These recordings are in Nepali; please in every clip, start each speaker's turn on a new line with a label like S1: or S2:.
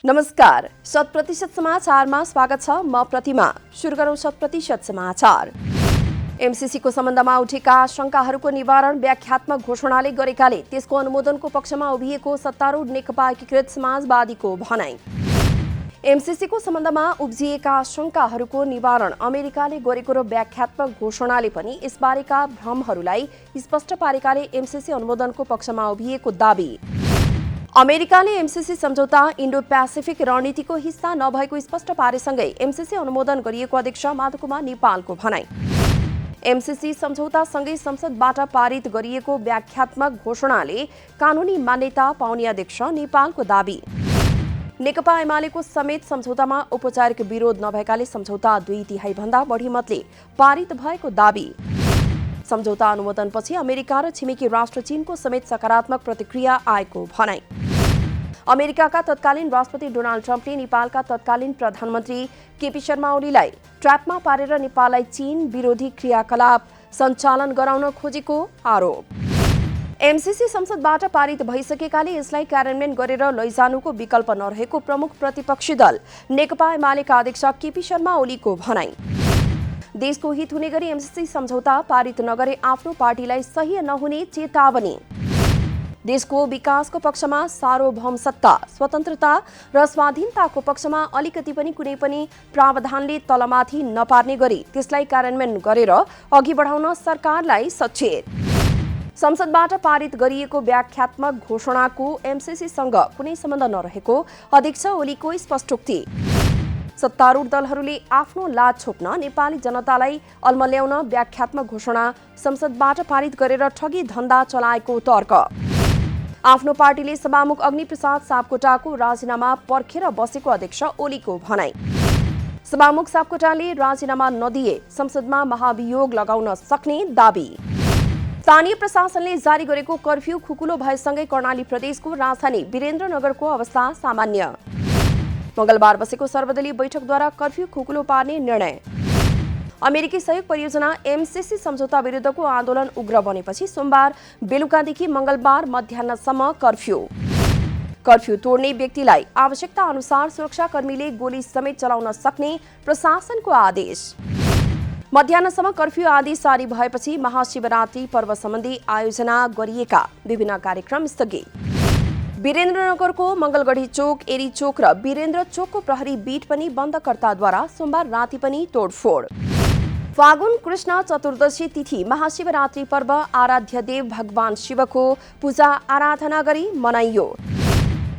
S1: नमस्कार, 100% समाचारमा स्वागत छ। म प्रतिमा। सुरु गरौँ 100% समाचार। एमसीसीको सम्बन्धमा उठेका शंकाहरूको निवारण व्याख्यात्मक घोषणाले गरेकाले त्यसको अनुमोदनको पक्षमा उभिएको सत्तारूढ नेकपा एकीकृत समाजवादीको भनाई। एमसीसीको सम्बन्धमा उब्जिएका शंकाहरूको निवारण अमेरिकाले गरेको र व्याख्यात्मक घोषणाले पनि यसबारेका भ्रमहरूलाई स्पष्ट पारेकाले एमसीसी अनुमोदनको पक्षमा उभिएको दाबी। अमेरिकाले एमसीसी सम्झौता इन्डो पेसिफिक रणनीतिको हिस्सा नभएको स्पष्ट पारेसँगै एमसीसी अनुमोदन गरिएको अध्यक्ष माधवकुमार नेपालको भनाई। एमसीसी सम्झौतासँगै संसदबाट पारित गरिएको व्याख्यात्मक घोषणाले कानूनी मान्यता पाउने अध्यक्ष नेपालको दाबी। नेकपा एमालेको समेत सम्झौतामा औपचारिक विरोध नभएकाले सम्झौता 2/3 भन्दा बढी मतले पारित भएको दाबी। सम्झौता अनुमोदनपछि अमेरिका र छिमेकी राष्ट्र चीनको समेत सकारात्मक प्रतिक्रिया आएको भनाई। अमेरिकाका तत्कालीन राष्ट्रपति डोनाल्ड ट्रम्पले नेपालका तत्कालीन प्रधानमन्त्री केपी शर्मा ओलीलाई ट्र्यापमा पारेर नेपाललाई चीन विरोधी क्रियाकलाप सञ्चालन गराउन खोजेको आरोप। एमसीसी संसदबाट पारित भइसकेकाले यसलाई कार्यान्वयन गरेर लैजानुको विकल्प नरहेको प्रमुख प्रतिपक्षी दल नेकपा एमालेका अध्यक्ष केपी शर्मा ओलीको भनाई। देशको हित हुने गरी एमसीसी सम्झौता पारित नगरे आफ्नो पार्टीलाई सह्य नहुने चेतावनी। देशको विकासको पक्षमा सार्वभौम सत्ता, स्वतन्त्रता र स्वाधीनताको पक्षमा अलिकति पनि कुनै पनि प्रावधानले तलमाथि नपार्ने गरी त्यसलाई कार्यान्वयन गरेर अघि बढाउन सरकारलाई सचेत। संसदबाट पारित गरिएको व्याख्यात्मक घोषणाको एमसीसीसँग कुनै सम्बन्ध नरहेको अध्यक्ष ओलीको स्पष्टोक्ति। सत्तारूढ दलहरूले आफ्नो लाज छोप्न नेपाली जनतालाई अल्मल्याउन व्याख्यात्मक घोषणा संसदबाट पारित गरेर ठगी धन्दा चलाएको तर्क। आफ्नो पार्टीले सभामुख अग्निप्रसाद सापकोटाको राजीनामा पर्खेर बसेको अध्यक्ष ओलीको भनाई। सभामुख सापकोटाले राजीनामा नदिए संसदमा महाभियोग लगाउन सक्ने दाबी। स्थानीय प्रशासनले जारी गरेको कर्फ्यू खुकुलो भएसँगै कर्णाली प्रदेशको राजधानी वीरेन्द्रनगरको अवस्था सामान्य। मंगलबार बसेको सर्वदलीय बैठकद्वारा कर्फ्यू खुकुलो पार्ने निर्णय। अमेरिकी सहयोग परियोजना एमसीसी सम्झौता विरुद्धको आन्दोलन उग्र बनेपछि सोमबार बेलुकादेखि मंगलबार मध्याह्नसम्म कर्फ्यू तोड्ने व्यक्तिलाई आवश्यकता अनुसार सुरक्षाकर्मीले गोली समेत चलाउन सक्ने प्रशासनको आदेश। मध्याह्नसम्म कर्फ्यू आदेश जारी भएपछि महाशिवरात्रि पर्व सम्बन्धी आयोजना गरिएका विभिन्न कार्यक्रम स्थगित। वीरेन्द्रनगरको मंगलगढी चोक, एरी चोक र वीरेन्द्र चोकको प्रहरी बीट पनि बन्दकर्ताद्वारा सोमबार राति पनि तोडफोड। फागुन कृष्ण चतुर्दशी तिथि महाशिवरात्रि पर्व आराध्य देव भगवान शिवको पूजा आराधना गरी मनाइयो।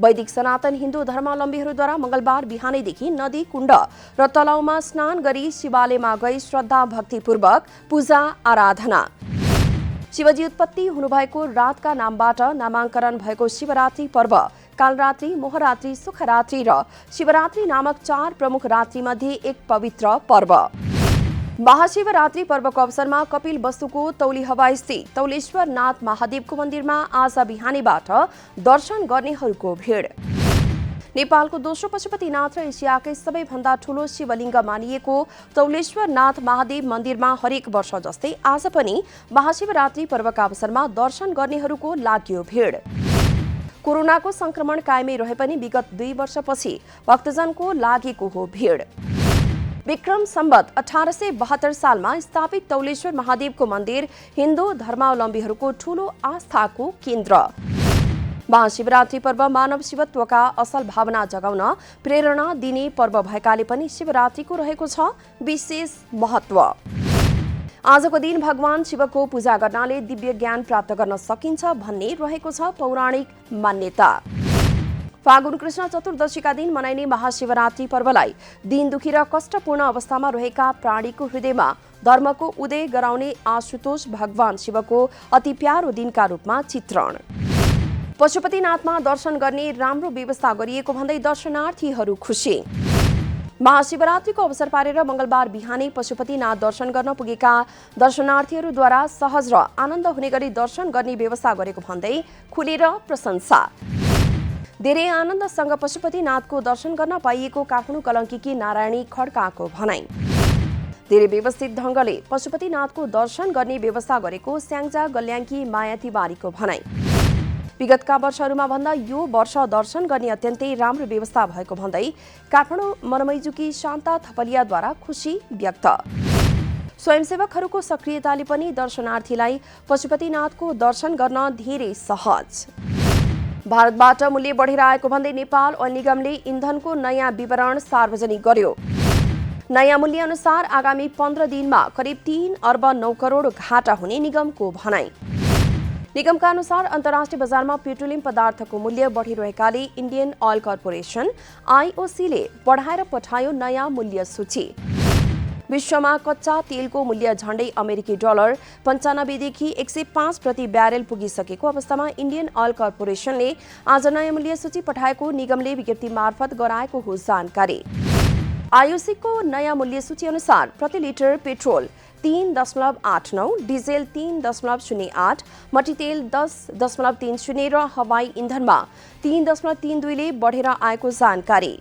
S1: वैदिक सनातन हिन्दू धर्मावलम्बीहरूद्वारा मंगलबार बिहानैदेखि नदी, कुण्ड र तलाउमा स्नान गरी शिवालयमा गई श्रद्धा भक्तिपूर्वक पूजा आराधना। शिवजी उत्पत्ति हुनुभएको रातका नामबाट नामाङ्करण भएको शिवरात्रि पर्व कालरात्रि, मोहरात्रि, सुखरात्रि र शिवरात्रि नामक 4 प्रमुख रात्रिमध्ये एक पवित्र पर्व। महाशिवरात्रि पर्वको अवसरमा कपिल वस्तुको तौली हवाईस्थित तौलेश्वर नाथ महादेवको मन्दिरमा आज बिहानैबाट दर्शन गर्नेहरूको भिड। नेपालको दोस्रो पशुपतिनाथ र एसियाकै सबैभन्दा ठूलो शिवलिङ्ग मानिएको तौलेश्वर नाथ महादेव मन्दिरमा हरेक वर्ष जस्तै आज पनि महाशिवरात्रि पर्वका अवसरमा दर्शन गर्नेहरूको लाग्यो भिड। कोरोनाको संक्रमण कायमै रहे पनि विगत 2 वर्षपछि भक्तजनको लागेको हो भिड। विक्रम सम्वत 1872 सालमा स्थापित तौलेश्वर महादेवको मन्दिर हिन्दू धर्मावलम्बीहरूको ठूलो आस्थाको केन्द्र। महाशिवरात्रि पर्व मानव शिवत्वका असल भावना जगाउन प्रेरणा दिने पर्व भएकाले पनि शिवरात्रिको रहेको छ विशेष महत्व। आजको दिन भगवान शिवको पूजा गर्नाले दिव्य ज्ञान प्राप्त गर्न सकिन्छ भन्ने रहेको छ पौराणिक मान्यता। फागुन कृष्ण चतुर्दशीका दिन मनाइने महाशिवरात्रि पर्वलाई दिन दुखी र कष्टपूर्ण अवस्थामा रहेका प्राणीको हृदयमा धर्मको उदय गराउने आशुतोष भगवान शिवको अति प्यारो दिनका रूपमा चित्रण। पशुपतिनाथमा दर्शन गर्ने राम्रो व्यवस्था गरिएको भन्दै दर्शनार्थीहरू खुसी। महाशिवरात्रिको अवसर पारेर मंगलबार बिहानै पशुपतिनाथ दर्शन गर्न पुगेका दर्शनार्थीहरूद्वारा सहज र आनन्द हुने गरी दर्शन गर्ने व्यवस्था गरेको भन्दै खुलेर प्रशंसा। धेरै आनन्दसँग पशुपतिनाथको दर्शन गर्न पाइएको काठमाडौँ कलङ्कीकी नारायणी खड्काको भनाई। धेरै व्यवस्थित ढंगले पशुपतिनाथको दर्शन गर्ने व्यवस्था गरेको स्याङ्जा गल्याङ्की माया तिवारीको भनाई। विगतका वर्षहरूमा भन्दा यो वर्ष दर्शन गर्ने अत्यन्तै राम्रो व्यवस्था भएको भन्दै काठमाडौँ मनमैजुकी शान्ता थपलियाद्वारा खुशी व्यक्त। स्वयंसेवकहरूको सक्रियताले पनि दर्शनार्थीलाई पशुपतिनाथको दर्शन गर्न धेरै सहज। भारतबाट मूल्य बढेर आएको भन्दै नेपाल ओइल निगमले इन्धनको नयाँ विवरण सार्वजनिक गर्यो। नयाँ मूल्य अनुसार आगामी 15 दिनमा करिब 3 अर्ब 9 करोड घाटा हुने निगमको भनाई। निगमका अनुसार अन्तर्राष्ट्रिय बजारमा पेट्रोलियम पदार्थको मूल्य बढिरहेकाले इन्डियन ओइल कर्पोरेसन आईओसीले बढाएर पठायो नयाँ मूल्य सूची। विश्वमा कच्चा तेलको मूल्य झण्डै अमेरिकी डलर 95 देखि 105 प्रति ब्यारेल पुगिसकेको अवस्थामा इन्डियन ओइल कर्पोरेसनले आज नयाँ मूल्य सूची पठाएको निगमले विज्ञप्ति मार्फत गराएको हो जानकारी। आईओसीको नयाँ मूल्य सूची अनुसार प्रति लिटर पेट्रोल 3.89, डिजेल 3.08, मट्टीतेल 10.30 र हवाई इन्धनमा 3.32 ले बढेर आएको जानकारी।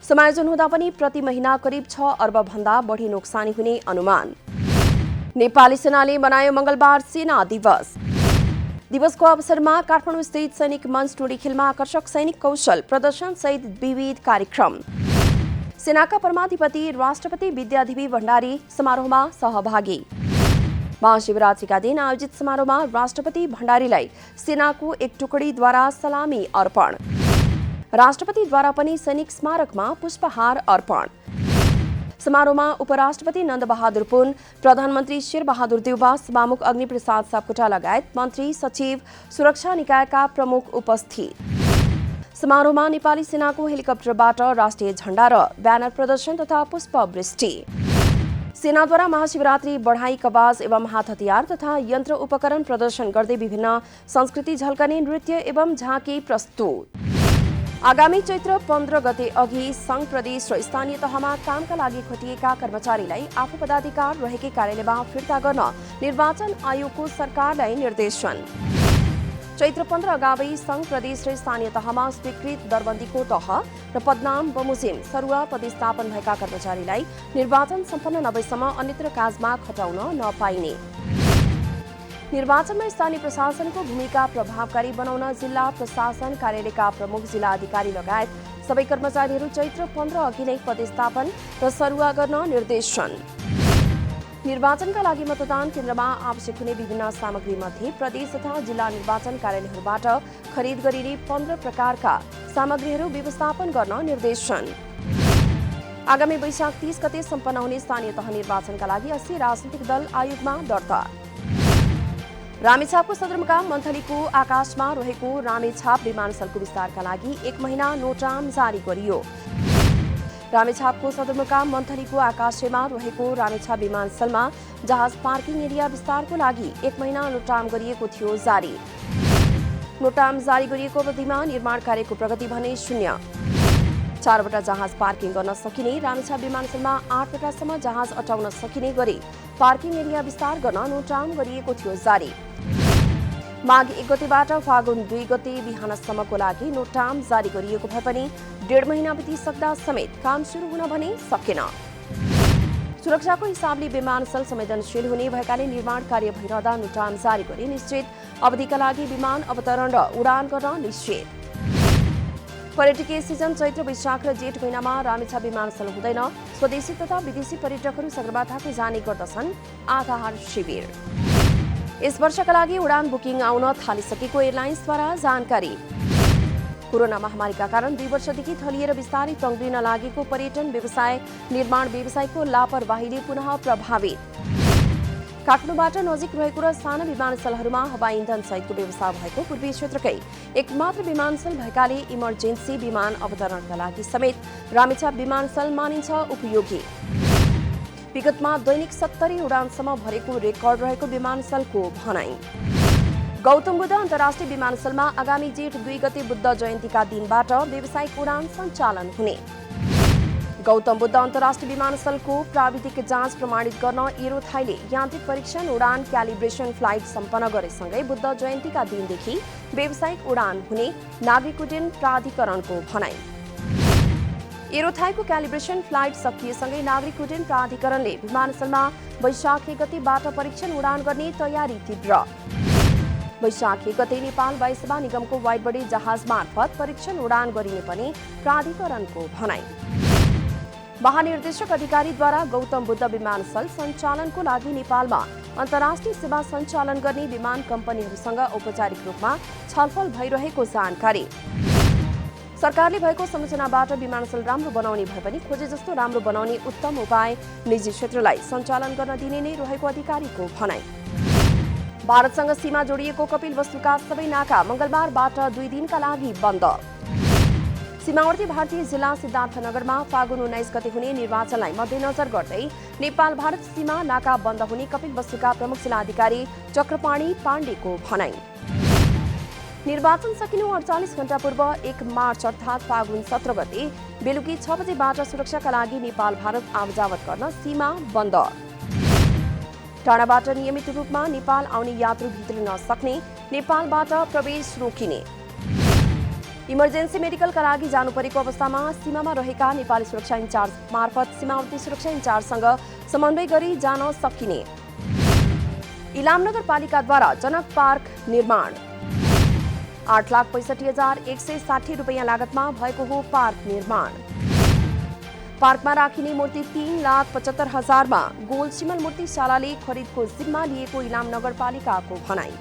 S1: समायोजन हुँदा पनि प्रति महिना करिब 6 अर्ब भन्दा बढी नोक्सानी हुने अनुमान। नेपाली सेनाले मनायो मंगलबार सेना दिवस। दिवसको अवसरमा काठमाडौँ स्थित सैनिक मञ्च टोडीखेलमा आकर्षक सैनिक कौशल प्रदर्शन सहित विविध कार्यक्रम। सेनाका परमाधिपति राष्ट्रपति विद्यादेवी भण्डारी समारोहमा सहभागी। महाशिवरात्रिका दिन आयोजित समारोहमा राष्ट्रपति भण्डारीलाई सेनाको एक टुकडीद्वारा सलामी अर्पण। राष्ट्रपतिद्वारा पनि सैनिक स्मारकमा पुष्पहार अर्पण। समारोहमा उपराष्ट्रपति नन्दबहादुर पुन, प्रधानमन्त्री शेरबहादुर देउवा, सभामुख अग्निप्रसाद सापकोटा लगायत मन्त्री सचिव सुरक्षा निकायका प्रमुख उपस्थित। समारोहमा नेपाली सेनाको हेलिकप्टरबाट राष्ट्रिय झण्डा र ब्यानर प्रदर्शन तथा पुष्पवृष्टि। सेनाद्वारा महाशिवरात्रि बढाई कवाज एवं हात हतियार तथा यन्त्र उपकरण प्रदर्शन गर्दै विभिन्न संस्कृति झल्कने नृत्य एवं झाँकी प्रस्तुत। आगामी चैत्र 15 गते अघि संघ प्रदेश र स्थानीय तहमा कामका लागि खटिएका कर्मचारीलाई आफू पदाधिकार रहेकै कार्यालयमा फिर्ता गर्न निर्वाचन आयोगको सरकारलाई निर्देशन। चैत्र 15 अगावै संघ प्रदेश र स्थानीय तहमा स्वीकृत दरबन्दीको तह र पदनाम बमोजिम सरुवा पदस्थापन भएका कर्मचारीलाई निर्वाचन सम्पन्न नभएसम्म अन्यत्र काजमा खटाउन नपाइने। निर्वाचनमा स्थानीय प्रशासनको भूमिका प्रभावकारी बनाउन जिल्ला प्रशासन कार्यालयका प्रमुख जिल्ला अधिकारी लगायत सबै कर्मचारीहरू चैत्र 15 अघि नै पदस्थापन र सरुवा गर्न निर्देशन। निर्वाचनका लागि मतदान केन्द्रमा आवश्यक हुने विभिन्न सामग्री मध्ये प्रदेश तथा जिल्ला निर्वाचन कार्यालयहरूबाट खरिद गरिने 15 प्रकारका सामग्रीहरू व्यवस्थापन गर्न निर्देशन। आगामी वैशाख 30 गते सम्पन्न हुने स्थानीय तह निर्वाचनका लागि 80 राजनीतिक दल आयोगमा दर्ता। रामेछापको सदरमुकाम मन्थलीको आकाशमा रहेको रामेछाप विमानस्थलको विस्तारका लागि 1 महिना नोटाम जारी गरियो। रामेछापको सदरमुकाम मन्थलीको आकाशमा रहेको रामेछाप विमानस्थलमा जहाज पार्किङ एरिया विस्तारको लागि 1 महिना नोटाम गरिएको थियो जारी। नोटाम जारी गरिएको अवधिमा निर्माण कार्यको प्रगति भने शून्य। 4वटा जहाज पार्किङ गर्न सकिने रामेछाप विमानस्थलमा 8वटासम्म जहाज अटाउन सकिने गरी पार्किङ एरिया विस्तार गर्न नोटाम गरिएको थियो जारी। माघ 1 गतेबाट फागुन 2 गते बिहानसम्मको लागि नोटाम जारी गरिएको भए पनि 1.5 महिना बितिसक्दा समेत काम सुरु हुन भने सकेन। सुरक्षाको हिसाबले विमानस्थल संवेदनशील हुने भएकाले निर्माण कार्य भइरहँदा नोटाम जारी गरी निश्चित अवधिका लागि विमान अवतरण र उडान गर्न निश्चित। पर्यटकीय सिजन चैत्र वैशाख र जेठ महिनामा रामेछाप विमानस्थल हुँदैन। स्वदेशी तथा विदेशी पर्यटकहरू सगरमाथाको जाने गर्दछन् आधार शिविर। यस वर्षका लागि उडान बुकिङ आउन थालिसकेको एयरलाइन्सद्वारा जानकारी। कोरोना महामारीका कारण 2 वर्षदेखि थलिएर बिस्तारै तङ्ग्रिन लागेको पर्यटन व्यवसाय निर्माण व्यवसायको लापरवाहीले पुनः प्रभावित। काठमाडौँबाट नजिक रहेको र साना विमानस्थलहरूमा हवाई इन्धन सहितको व्यवस्था भएको पूर्वी क्षेत्रकै एकमात्र विमानस्थल भएकाले इमर्जेन्सी विमान अवतरणका लागि समेत रामेछाप विमानस्थल मानिन्छ उपयोगी। विगतमा दैनिक 70 उडानसम्म भरेको रेकर्ड रहेको विमानस्थलको भनाई। गौतम बुद्ध अन्तर्राष्ट्रिय विमानस्थलमा आगामी जेठ 2 गते बुद्ध जयन्तीका दिनबाट व्यावसायिक उडान सञ्चालन हुने। गौतम बुद्ध अन्तर्राष्ट्रिय विमानस्थलको प्राविधिक जाँच प्रमाणित गर्न एरोथाईले यान्त्रिक परीक्षण उडान क्यालिब्रेसन फ्लाइट सम्पन्न गरेसँगै बुद्ध जयन्तीका दिनदेखि व्यावसायिक उडान हुने नागरिक उड्डयन प्राधिकरणको भनाई। एरोथाईको क्यालिब्रेसन फ्लाइट सकिएसँगै नागरिक उड्डयन प्राधिकरणले विमानस्थलमा वैशाख 1 गतेबाट परीक्षण उडान गर्ने तयारी तीव्र। वैशाख 1 गते नेपाल वायुसेवा निगमको वाइडबडी जहाज मार्फत परीक्षण उडान गरिने पनि प्राधिकरणको भनाई। महानिर्देशक अधिकारीद्वारा गौतम बुद्ध विमानस्थल सञ्चालनको लागि नेपालमा अन्तर्राष्ट्रिय सेवा सञ्चालन गर्ने विमान कम्पनीहरूसँग औपचारिक रूपमा छलफल भइरहेको जानकारी। सरकारले भएको संरचनाबाट विमानस्थल राम्रो बनाउने भए पनि खोजे जस्तो राम्रो बनाउने उत्तम उपाय निजी क्षेत्रलाई सञ्चालन गर्न दिने नै रहेको अधिकारीको भनाई। भारतसँग सीमा जोडिएको कपिलवस्तुका सबै नाका मंगलबारबाट 2 दिनका लागि बन्द। सीमावर्ती भारतीय जिल्ला सिद्धार्थनगरमा फागुन 19 गते हुने निर्वाचनलाई मध्यनजर गर्दै नेपाल भारत सीमा नाका बन्द हुने कपिलवस्तुका प्रमुख जिल्लाधिकारी चक्रपाणी पाण्डेको भनाई। निर्वाचन सकिनु 48 घण्टा पूर्व 1 मार्च अर्थात् फागुन 17 गते बेलुकी 6 बजेबाट सुरक्षाका लागि नेपाल भारत आवजावत गर्न सीमा बन्द। टाढाबाट नियमित रूपमा नेपाल आउने यात्रु भित्र नसक्ने, नेपालबाट प्रवेश रोकिने। इमर्जेन्सी मेडिकलका लागि जानु परेको अवस्थामा सीमामा रहेका नेपाली सुरक्षा इन्चार्ज मार्फत सीमावर्ती सुरक्षा इन्चार्जसँग समन्वय गरी जान सकिने। इलाम नगरपालिकाद्वारा जनक पार्क निर्माण 8,65,160 रुपैयाँ लागतमा भएको हो पार्क निर्माण। पार्कमा राखिने मूर्ति 3,75,000 मा गोल सिमल मूर्तिशालाले खरिदको जिम्मा लिएको इलाम नगरपालिकाको भनाई।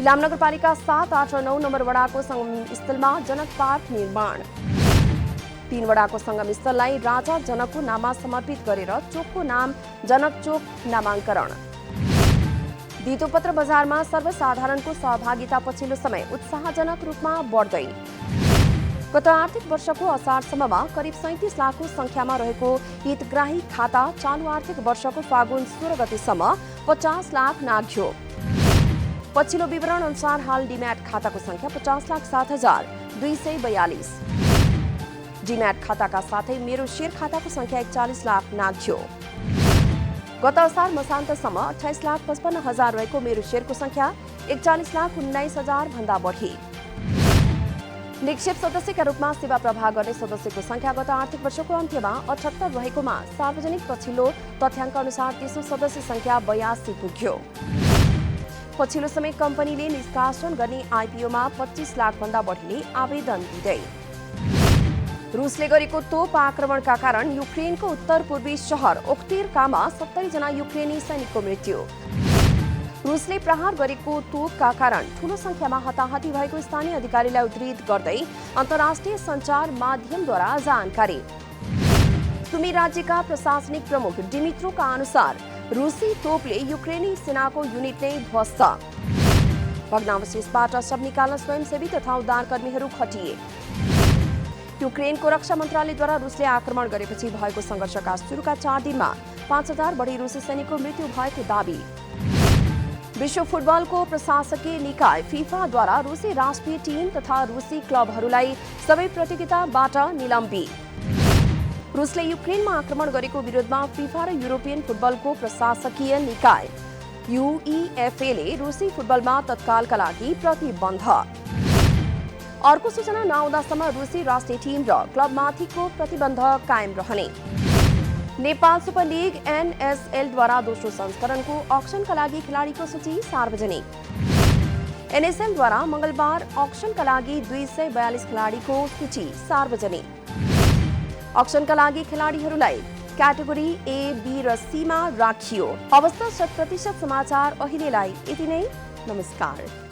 S1: इलाम नगरपालिका 7, 8 र 9 नम्बर वडाको संगम स्थलमा जनक पार्क निर्माण। 3 वडाको संगम स्थललाई राजा जनकको नाममा समर्पित गरेर चोकको नाम जनक चोक नामाङ्करण। धितोपत्र बजारमा सर्वसाधारणको सहभागिता पछिल्लो समय उत्साहजनक रूपमा बढ्दै। गत आर्थिक वर्षको असारसम्ममा करिब 37 लाखको संख्यामा रहेको हितग्राही खाता चालु आर्थिक वर्षको फागुन 16 गतेसम्म 50 लाख नाघ्यो। पछिल्लो विवरण अनुसार हाल डिम्याट खाताको संख्या 50,07,242। डिम्याट खाताका साथै मेरो शेयर खाताको संख्या 41 लाख नाघ्यो। गत असार मसान्तसम्म 28,55,000 रहेको मेरो शेयरको संख्या 41,19,000 भन्दा बढी। निक्षेप सदस्यका रूपमा सेवा प्रवाह गर्ने सदस्यको संख्या गत आर्थिक वर्षको अन्त्यमा 78 रहेकोमा सार्वजनिक पछिल्लो तथ्याङ्क अनुसार तेस्रो सदस्य संख्या 82 पुग्यो। पछिल्लो समय कम्पनीले निष्कासन गर्ने आइपिओमा 25 लाख भन्दा बढीले आवेदन दिँदै। रुसले गरेको तोप आक्रमणका कारण युक्रेनको उत्तर पूर्वी शहर ओक्तिर्कामा 70 जना युक्रेनी सैनिकको मृत्यु। रुसले प्रहार गरेको तोपका कारण ठूलो संख्यामा हताहती भएको स्थानीय अधिकारीलाई उद्धृत गर्दै अन्तर्राष्ट्रिय सञ्चार माध्यमद्वारा जानकारी। सुमी राज्यका प्रशासनिक प्रमुख डिमित्रोका अनुसार रुसी तोपले युक्रेनी सेनाको युनिट नै ध्वस्त। भग्नावशेषबाट शव निकाल्न स्वयंसेवी तथा उद्धारकर्मीहरू खटिए। युक्रेनको रक्षा मन्त्रालयद्वारा रुसले आक्रमण गरेपछि भएको सङ्घर्षका सुरुका 4 दिनमा 5,000 बढी रुसी सैनिकको मृत्यु भएको दावी। विश्व फुटबलको प्रशासकीय निकाय फिफाद्वारा रुसी राष्ट्रिय टिम तथा रुसी क्लबहरूलाई सबै प्रतियोगिताबाट निलम्बित। रुसले युक्रेनमा आक्रमण गरेको विरोधमा फिफा र युरोपियन फुटबलको प्रशासकीय निकाय युइएफएले रुसी फुटबलमा तत्कालका लागि प्रतिबन्ध। अर्को सूचना नआउँदासम्म रुसी राष्ट्रिय टिम र क्लबमाथिको प्रतिबन्ध कायम रहने। नेपाल सुपर लिग एनएसएलद्वारा दोस्रो संस्करणको अक्सनका लागि खेलाडीको सूची सार्वजनिक। एनएसएलद्वारा मंगलबार अक्सनका लागि 242 खेलाडीको सूची सार्वजनिक। अक्सनका लागि खेलाडीहरूलाई क्याटेगोरी ए, बी र सी मा राखियो। अवस्था 100% समाचार अहिलेलाई यति नै। नमस्कार।